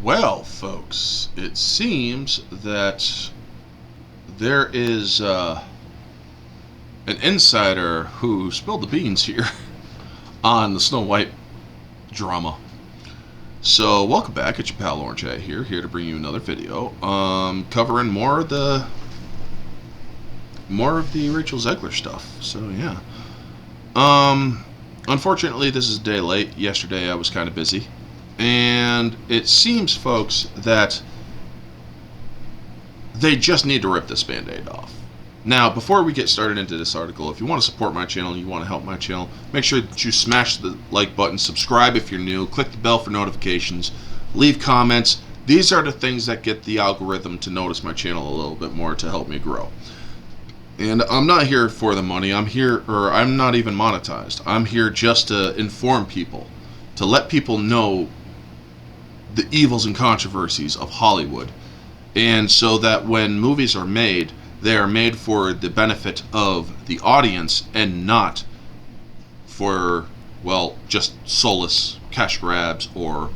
Well, folks, it seems that there is an insider who spilled the beans here on the Snow White drama. So, welcome back. It's your pal Orange Hat here to bring you another video, covering more of the Rachel Zegler stuff. So yeah. Unfortunately, this is a day late. Yesterday, I was kind of busy. And it seems, folks, that they just need to rip this Band-Aid off. Now, before we get started into this article, if you want to support my channel, you want to help my channel, make sure that you smash the like button, subscribe if you're new, click the bell for notifications, leave comments. These are the things that get the algorithm to notice my channel a little bit more to help me grow. And I'm not here for the money. I'm not even monetized. I'm here just to inform people, to let people know the evils and controversies of Hollywood. And so that when movies are made, they are made for the benefit of the audience and not for, well, just soulless cash grabs or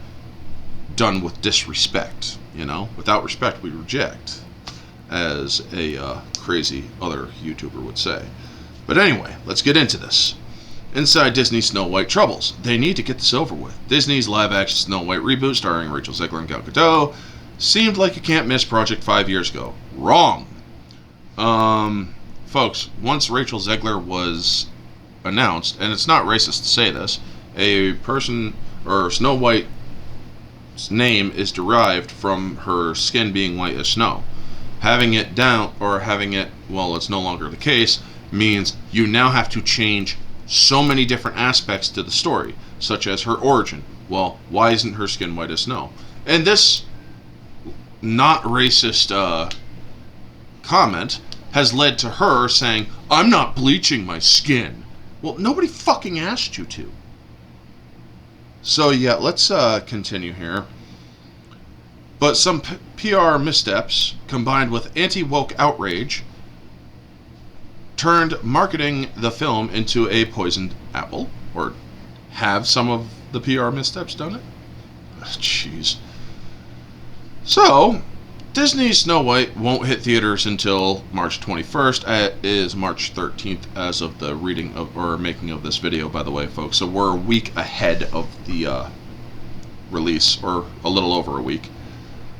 done with disrespect. You know, without respect we reject, as a crazy other YouTuber would say. But anyway, let's get into this. Inside Disney's Snow White troubles. They need to get this over with. Disney's live-action Snow White reboot starring Rachel Zegler and Gal Gadot seemed like a can't-miss project 5 years ago. Wrong. Folks, once Rachel Zegler was announced, and it's not racist to say this, a person, or Snow White's name is derived from her skin being white as snow. Having it down, or having it, well, it's no longer the case, means you now have to change so many different aspects to the story, such as her origin. Well, why isn't her skin white as snow? And this not racist comment has led to her saying, I'm not bleaching my skin. Well, nobody fucking asked you to. So yeah, let's continue here. But some PR missteps, combined with anti-woke outrage, turned marketing the film into a poisoned apple. Or have some of the PR missteps done it? Jeez. So, Disney's Snow White won't hit theaters until March 21st. It is March 13th as of the reading of, or making of this video, by the way, folks. So we're a week ahead of the release, or a little over a week.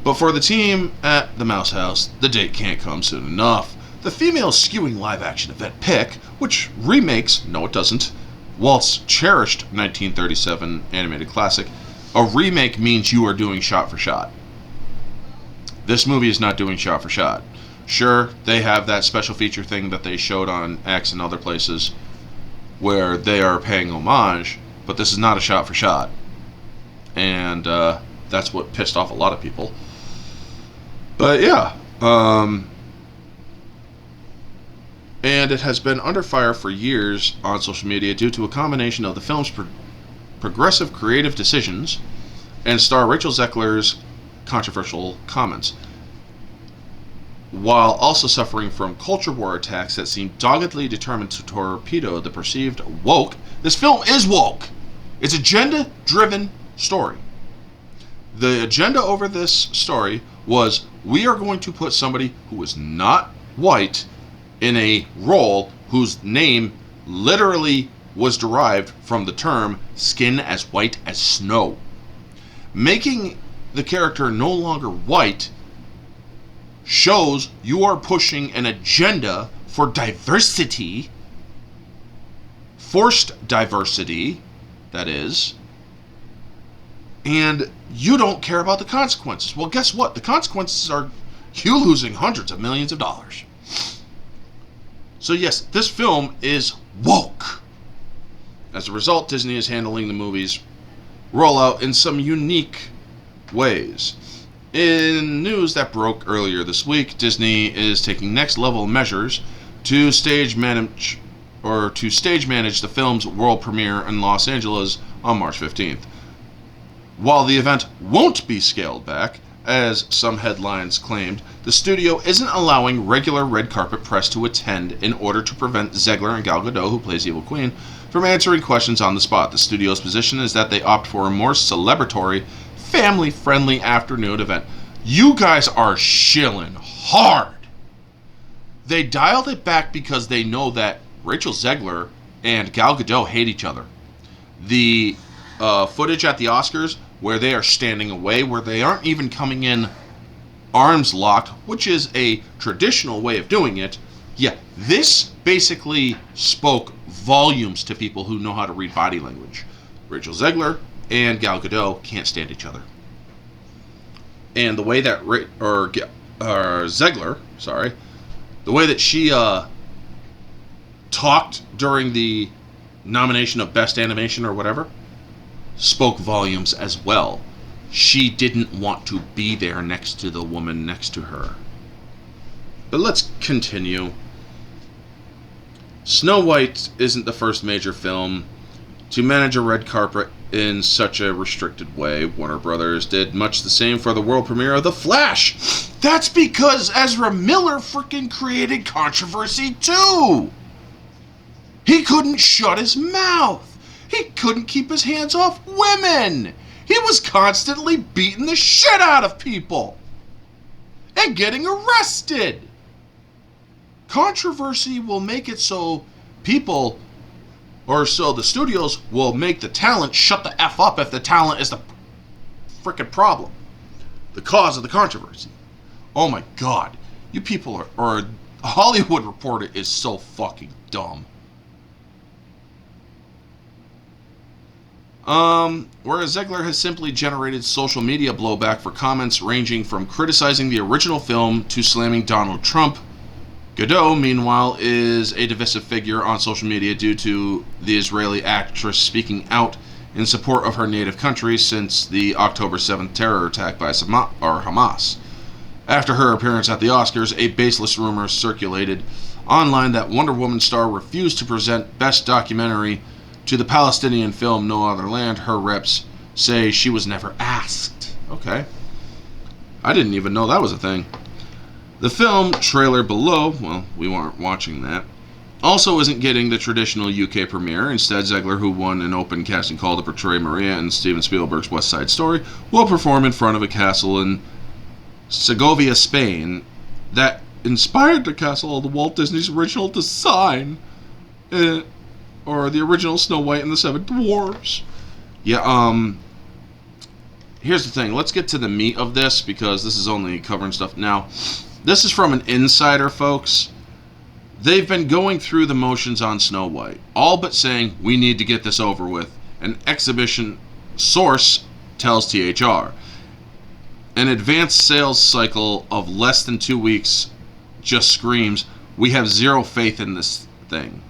But for the team at the Mouse House, the date can't come soon enough. The female skewing live-action event pick, which remakes, no it doesn't, Walt's cherished 1937 animated classic, a remake means you are doing shot-for-shot. This movie is not doing shot-for-shot. Sure, they have that special feature thing that they showed on X and other places where they are paying homage, but this is not a shot-for-shot. And that's what pissed off a lot of people. But yeah, and it has been under fire for years on social media due to a combination of the film's progressive creative decisions and star Rachel Zegler's controversial comments, while also suffering from culture war attacks that seem doggedly determined to torpedo the perceived woke. This film is woke. It's agenda-driven story. The agenda over this story was, we are going to put somebody who is not white in a role whose name literally was derived from the term skin as white as snow. Making the character no longer white shows you are pushing an agenda for diversity, forced diversity, that is, and you don't care about the consequences. Well, guess what? The consequences are you losing hundreds of millions of dollars. So yes, this film is woke. As a result, Disney is handling the movie's rollout in some unique ways. In news that broke earlier this week, Disney is taking next level measures to stage manage the film's world premiere in Los Angeles on March 15th. While the event won't be scaled back, as some headlines claimed, the studio isn't allowing regular red carpet press to attend in order to prevent Zegler and Gal Gadot, who plays Evil Queen, from answering questions on the spot. The studio's position is that they opt for a more celebratory, family-friendly afternoon event. You guys are shilling hard. They dialed it back because they know that Rachel Zegler and Gal Gadot hate each other. The footage at the Oscars where they are standing away, where they aren't even coming in arms locked, which is a traditional way of doing it. Yeah, this basically spoke volumes to people who know how to read body language. Rachel Zegler and Gal Gadot can't stand each other. And the way that Zegler, the way that she talked during the nomination of Best Animation or whatever, spoke volumes as well. She didn't want to be there next to the woman next to her. But let's continue. Snow White isn't the first major film to manage a red carpet in such a restricted way. Warner Brothers did much the same for the world premiere of The Flash. That's because Ezra Miller freaking created controversy too. He couldn't shut his mouth. He couldn't keep his hands off women. He was constantly beating the shit out of people and getting arrested. Controversy will make it so people, or so the studios will make the talent shut the F up if the talent is the frickin' problem, the cause of the controversy. Oh my god, you people or Hollywood Reporter is so fucking dumb. Whereas Zegler has simply generated social media blowback for comments ranging from criticizing the original film to slamming Donald Trump, Gadot, meanwhile, is a divisive figure on social media due to the Israeli actress speaking out in support of her native country since the October 7th terror attack by Hamas. After her appearance at the Oscars, a baseless rumor circulated online that Wonder Woman star refused to present Best Documentary to the Palestinian film No Other Land. Her reps say she was never asked. Okay. I didn't even know that was a thing. The film trailer below, well, we weren't watching that, also isn't getting the traditional UK premiere. Instead, Zegler, who won an open casting call to portray Maria in Steven Spielberg's West Side Story, will perform in front of a castle in Segovia, Spain, that inspired the castle of the Walt Disney's original design, or the original Snow White and the Seven Dwarfs. Yeah, here's the thing. Let's get to the meat of this, because this is only covering stuff now. This is from an insider, folks. They've been going through the motions on Snow White, all but saying, we need to get this over with. An exhibition source tells THR. An advanced sales cycle of less than 2 weeks just screams, we have zero faith in this thing.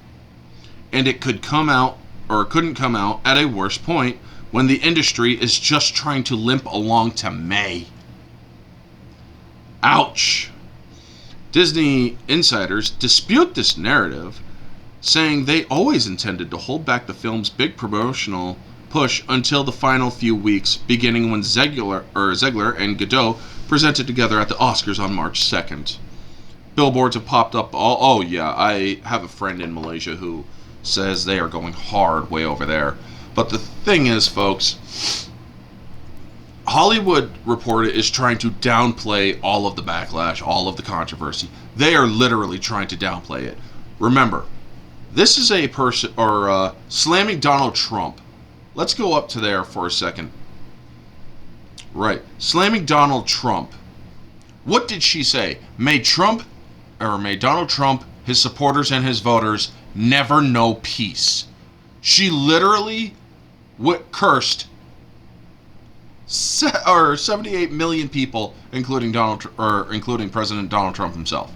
And it could come out, or it couldn't come out, at a worse point when the industry is just trying to limp along to May. Ouch. Disney insiders dispute this narrative, saying they always intended to hold back the film's big promotional push until the final few weeks, beginning when Zegler and Gadot presented together at the Oscars on March 2nd. Billboards have popped up oh yeah, I have a friend in Malaysia who says they are going hard way over there. But the thing is, folks, Hollywood Reporter is trying to downplay all of the backlash, all of the controversy. They are literally trying to downplay it. Remember, this is a person, or slamming Donald Trump. Let's go up to there for a second. Right, slamming Donald Trump. What did she say? May Donald Trump, his supporters, and his voters never know peace. She literally cursed 78 million people, including President Donald Trump himself.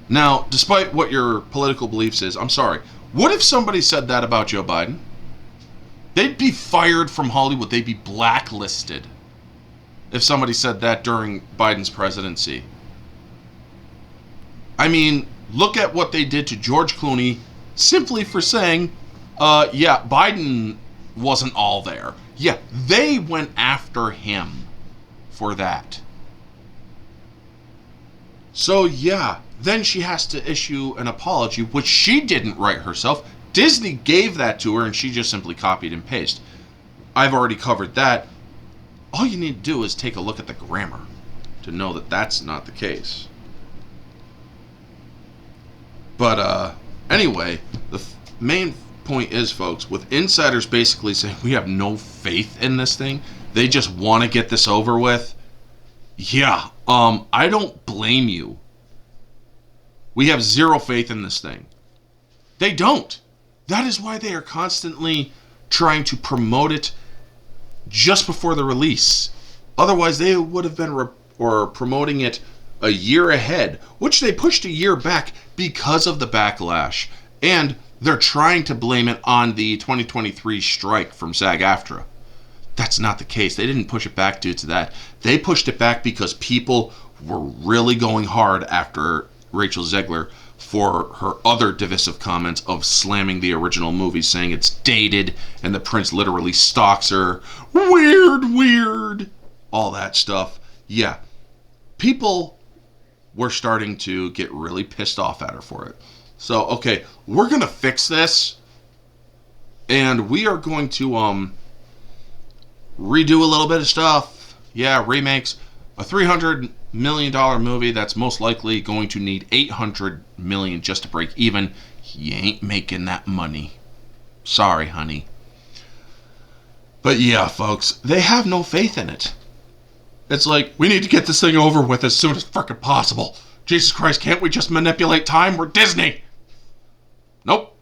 Now, despite what your political beliefs is, I'm sorry. What if somebody said that about Joe Biden? They'd be fired from Hollywood. They'd be blacklisted if somebody said that during Biden's presidency. I mean, look at what they did to George Clooney simply for saying, yeah, Biden wasn't all there. Yeah, they went after him for that. So yeah, then she has to issue an apology, which she didn't write herself. Disney gave that to her and she just simply copied and pasted. I've already covered that. All you need to do is take a look at the grammar to know that that's not the case. But anyway, the main point is, folks, with insiders basically saying we have no faith in this thing, they just want to get this over with. Yeah, I don't blame you. We have zero faith in this thing. They don't. That is why they are constantly trying to promote it just before the release. Otherwise, they would have been promoting it a year ahead, which they pushed a year back because of the backlash. And they're trying to blame it on the 2023 strike from SAG-AFTRA. That's not the case. They didn't push it back due to that. They pushed it back because people were really going hard after Rachel Zegler for her other divisive comments of slamming the original movie, saying it's dated and the prince literally stalks her. Weird. All that stuff. Yeah. People were starting to get really pissed off at her for it. So, okay, we're going to fix this. And we are going to redo a little bit of stuff. Yeah, remakes. A $300 million movie that's most likely going to need $800 million just to break even. You ain't making that money. Sorry, honey. But yeah, folks, they have no faith in it. It's like, we need to get this thing over with as soon as frickin' possible. Jesus Christ, can't we just manipulate time? We're Disney. Nope.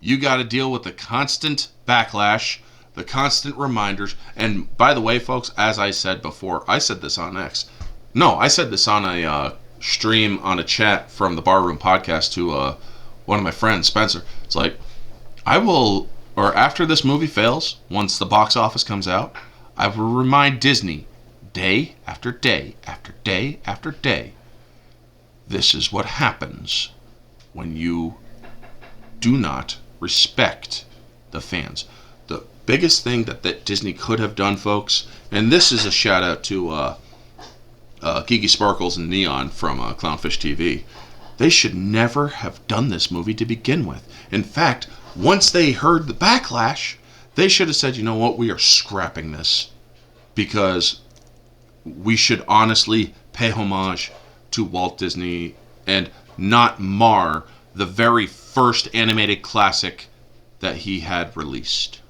You got to deal with the constant backlash, the constant reminders. And by the way, folks, as I said before, I said this on X. No, I said this on a stream, on a chat from the Barroom podcast to one of my friends, Spencer. It's like, after this movie fails, once the box office comes out, I will remind Disney, day after day after day after day, this is what happens when you do not respect the fans. The biggest thing that Disney could have done, folks, and this is a shout out to Geeky Sparkles and Neon from Clownfish TV. They should never have done this movie to begin with. In fact, once they heard the backlash, they should have said, you know what, we are scrapping this, because we should honestly pay homage to Walt Disney and not mar the very first animated classic that he had released.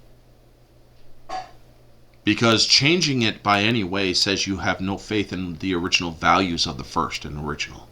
Because changing it by any way says you have no faith in the original values of the first and original.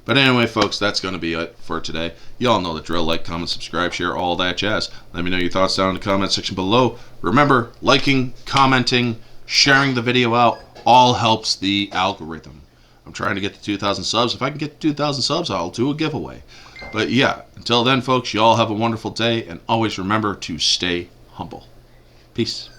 But anyway, folks, that's going to be it for today. You all know the drill. Like, comment, subscribe, share, all that jazz. Let me know your thoughts down in the comment section below. Remember, liking, commenting, sharing the video out all helps the algorithm. I'm trying to get to 2,000 subs. If I can get to 2,000 subs, I'll do a giveaway. But yeah, until then, folks, you all have a wonderful day, and always remember to stay humble. Peace.